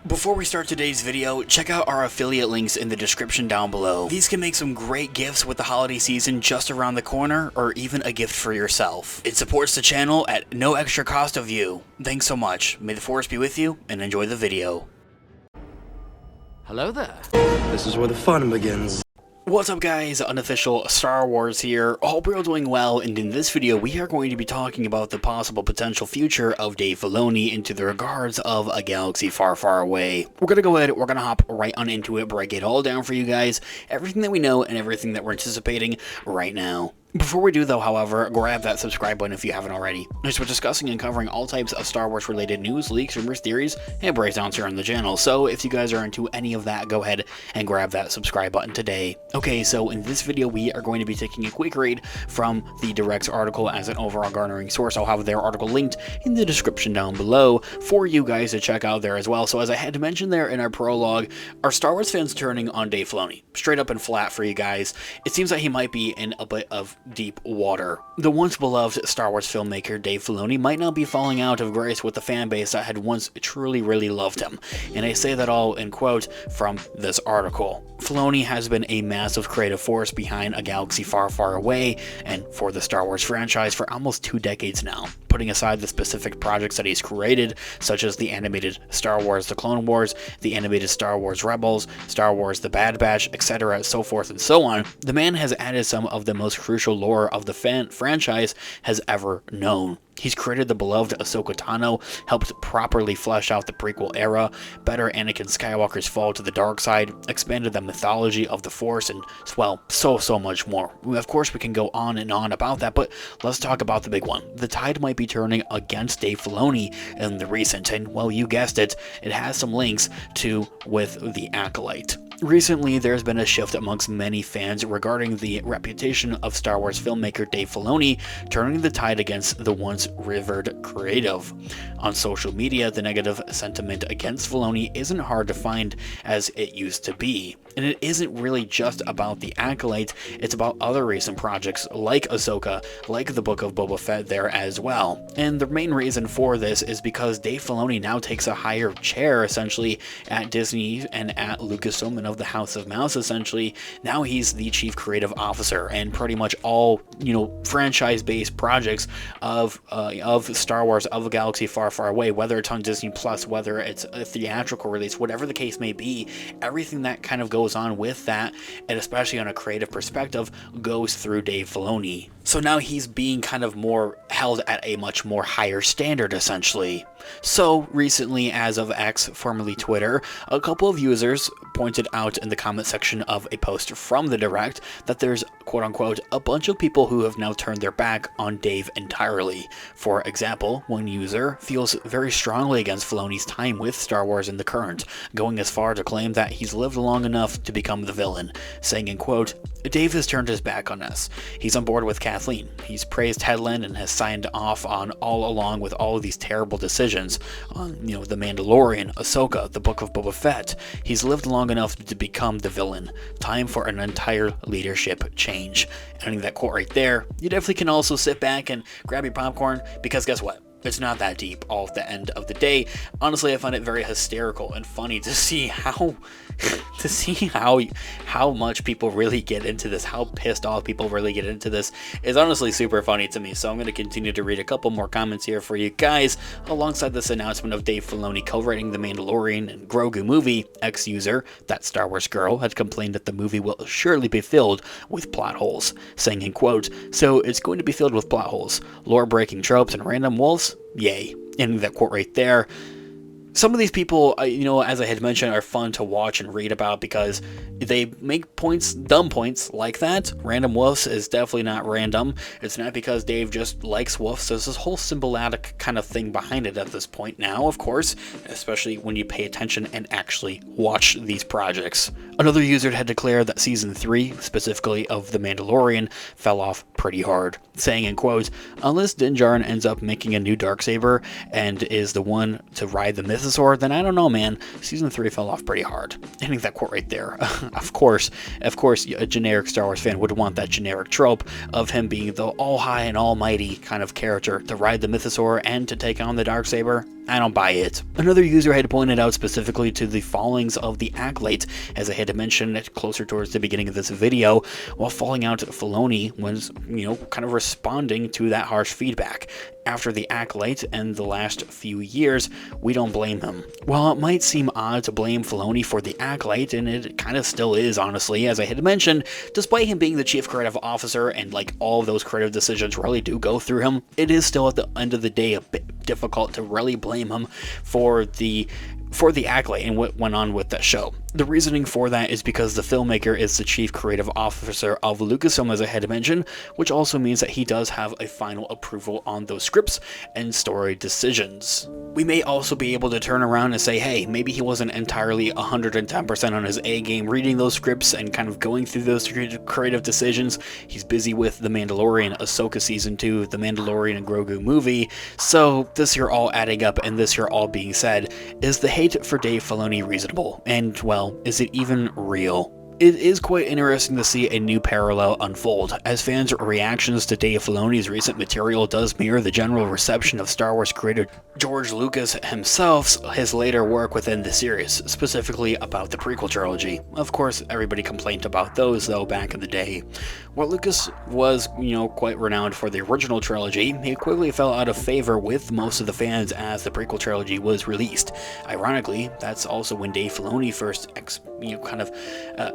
Before we start today's video, check out our affiliate links in the description down below. These can make some great gifts with the holiday season just around the corner, or even a gift for yourself. It supports the channel at no extra cost of you. Thanks so much. May the force be with you, and enjoy the video. Hello there. This is where the fun begins. What's up guys, Unofficial Star Wars here. Hope you're all doing well, and in this video we are going to be talking about the possible potential future of Dave Filoni into the regards of a galaxy far, far away. We're gonna go ahead, we're gonna hop right on into it, break it all down for you guys, everything that we know and everything that we're anticipating right now. Before we do though, however, grab that subscribe button if you haven't already, as we're discussing and covering all types of Star Wars related news, leaks, rumors, theories, and breakdowns here on the channel. So if you guys are into any of that, go ahead and grab that subscribe button today. Okay, so in this video we are going to be taking a quick read from the Direct's article as an overall garnering source. I'll have their article linked in the description down below for you guys to check out there as well. So as I had to mention there in our prologue, are Star Wars fans turning on Dave Filoni? Straight up and flat for you guys. It seems like he might be in a bit of deep water. The once beloved Star Wars filmmaker Dave Filoni might now be falling out of grace with the fan base that had once truly really loved him, and I say that all in quote from this article. Filoni has been a massive creative force behind A Galaxy Far, Far Away and for the Star Wars franchise for almost 2 decades now. Putting aside the specific projects that he's created, such as the animated Star Wars The Clone Wars, the animated Star Wars Rebels, Star Wars The Bad Batch, etc., so forth and so on, the man has added some of the most crucial lore of the franchise has ever known. He's created the beloved Ahsoka Tano, helped properly flesh out the prequel era, better Anakin Skywalker's fall to the dark side, expanded the mythology of the Force, and, well, so much more. Of course, we can go on and on about that, but let's talk about the big one. The tide might be turning against Dave Filoni in the recent, and, well, you guessed it, it has some links with the Acolyte. Recently, there's been a shift amongst many fans regarding the reputation of Star Wars filmmaker Dave Filoni turning the tide against the once revered creative. On social media, the negative sentiment against Filoni isn't hard to find as it used to be. And it isn't really just about the Acolyte, it's about other recent projects like Ahsoka, like the Book of Boba Fett there as well. And the main reason for this is because Dave Filoni now takes a higher chair essentially at Disney and at Lucasfilm and of the House of Mouse essentially. Now he's the chief creative officer, and pretty much all, franchise-based projects of Star Wars, of A Galaxy Far, Far Away, whether it's on Disney Plus, whether it's a theatrical release, whatever the case may be, everything that kind of goes on with that, and especially on a creative perspective, goes through Dave Filoni. So now he's being kind of more held at a much more higher standard essentially. So recently, as of X, formerly Twitter, a couple of users pointed out in the comment section of a post from the Direct that there's quote-unquote a bunch of people who have now turned their back on Dave entirely. For example, one user feels very strongly against Filoni's time with Star Wars in the current, going as far to claim that he's lived long enough to become the villain, saying in quote, "Dave has turned his back on us. He's on board with Kathleen. He's praised Headland and has signed off on all along with all of these terrible decisions on, the Mandalorian, Ahsoka, the Book of Boba Fett. He's lived long enough to become the villain. Time for an entire leadership change." Ending that quote right there, you definitely can also sit back and grab your popcorn, because guess what? It's not that deep all at the end of the day. Honestly, I find it very hysterical and funny to see how much people really get into this, how pissed off people really get into this is honestly super funny to me. So I'm going to continue to read a couple more comments here for you guys alongside this announcement of Dave Filoni co-writing the Mandalorian and Grogu movie. Ex-user, that Star Wars girl, had complained that the movie will surely be filled with plot holes, saying in quote, "So it's going to be filled with plot holes, lore-breaking tropes and random wolves? Yay." Ending that quote right there. Some of these people, as I had mentioned, are fun to watch and read about because they make points, dumb points like that. Random wolves is definitely not random. It's not because Dave just likes wolves. There's this whole symbolic kind of thing behind it at this point now, of course, especially when you pay attention and actually watch these projects. Another user had declared that Season 3, specifically of The Mandalorian, fell off pretty hard, saying in quotes, "Unless Din Djarin ends up making a new Darksaber and is the one to ride the Mythosaur, then I don't know, man. Season 3 fell off pretty hard." Ending that quote right there. Of course, a generic Star Wars fan would want that generic trope of him being the all-high and almighty kind of character to ride the Mythosaur and to take on the Darksaber. I don't buy it. Another user had pointed out specifically to the fallings of the Acolyte, as I had mentioned closer towards the beginning of this video, while falling out Filoni was, kind of responding to that harsh feedback. After the Acolyte and the last few years, we don't blame him. While it might seem odd to blame Filoni for the Acolyte, and it kind of still is honestly, as I had mentioned, despite him being the chief creative officer and like all of those creative decisions really do go through him, it is still at the end of the day a bit difficult to really blame him for the Acolyte and what went on with that show. The reasoning for that is because the filmmaker is the chief creative officer of Lucasfilm, as I had mentioned, which also means that he does have a final approval on those scripts and story decisions. We may also be able to turn around and say, hey, maybe he wasn't entirely 110% on his A game reading those scripts and kind of going through those creative decisions. He's busy with The Mandalorian, Ahsoka Season 2, The Mandalorian and Grogu movie. So this here all adding up and this here all being said, is the hate for Dave Filoni reasonable? And, well, is it even real? It is quite interesting to see a new parallel unfold, as fans' reactions to Dave Filoni's recent material does mirror the general reception of Star Wars creator George Lucas himself's his later work within the series, specifically about the prequel trilogy. Of course, everybody complained about those, though, back in the day. While Lucas was, quite renowned for the original trilogy, he quickly fell out of favor with most of the fans as the prequel trilogy was released. Ironically, that's also when Dave Filoni first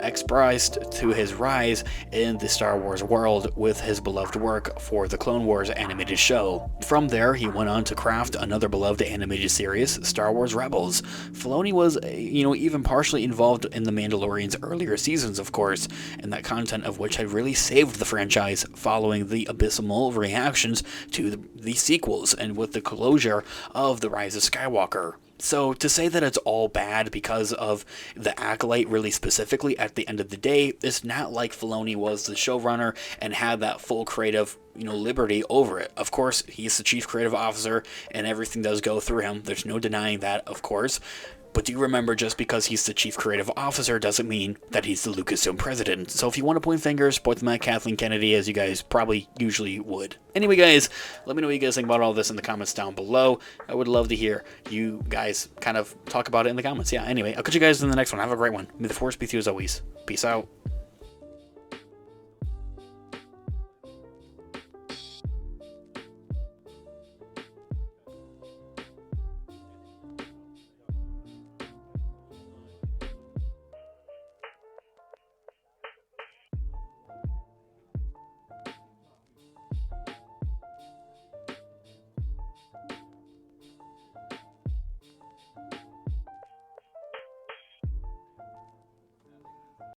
expressed to his rise in the Star Wars world with his beloved work for the Clone Wars animated show. From there, he went on to craft another beloved animated series, Star Wars Rebels. Filoni was, even partially involved in The Mandalorian's earlier seasons, of course, and that content of which had really saved the franchise following the abysmal reactions to the sequels and with the closure of The Rise of Skywalker. So to say that it's all bad because of the Acolyte really specifically at the end of the day, it's not like Filoni was the showrunner and had that full creative liberty over it. Of course, he's the chief creative officer and everything does go through him. There's no denying that, of course. But do remember, just because he's the chief creative officer doesn't mean that he's the Lucasfilm president. So if you want to point fingers, point them at Kathleen Kennedy, as you guys probably usually would. Anyway, guys, let me know what you guys think about all this in the comments down below. I would love to hear you guys kind of talk about it in the comments. Yeah, anyway, I'll catch you guys in the next one. Have a great one. May the Force be with you as always. Peace out.